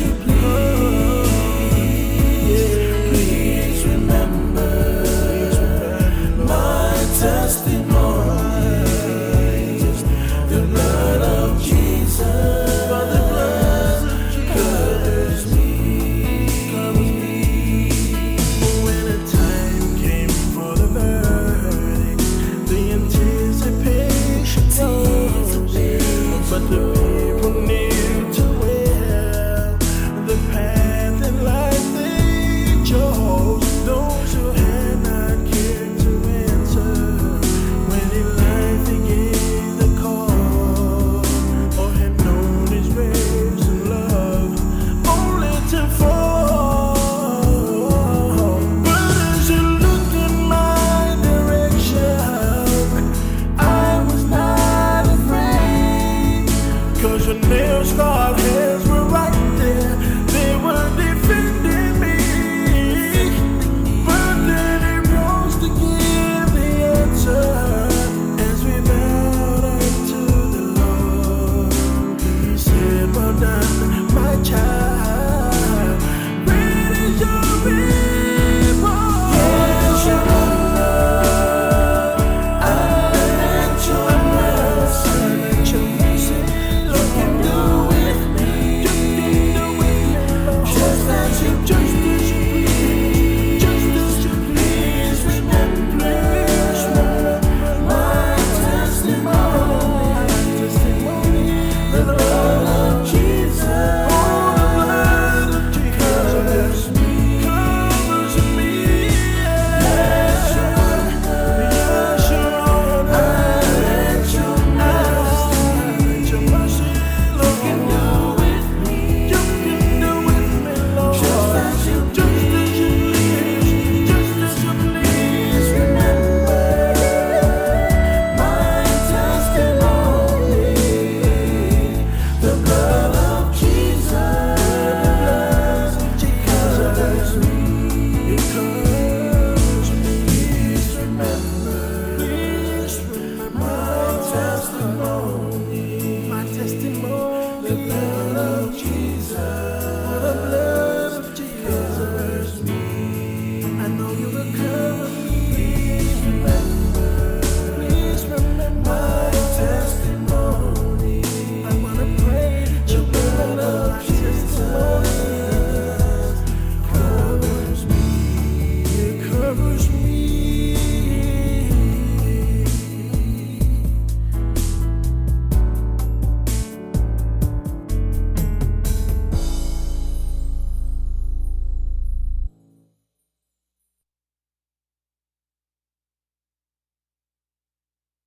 you please remember my testimony. The blood of Jesus covers me. When the time came for the verdict, the anticipation rose, but the people knew too well the path and life they chose. Those who had not cared to answer when in life he gave the call, or had known his ways of love, only to fall. But as you looked in my direction, I was not afraid, 'cause your nail-scarred hands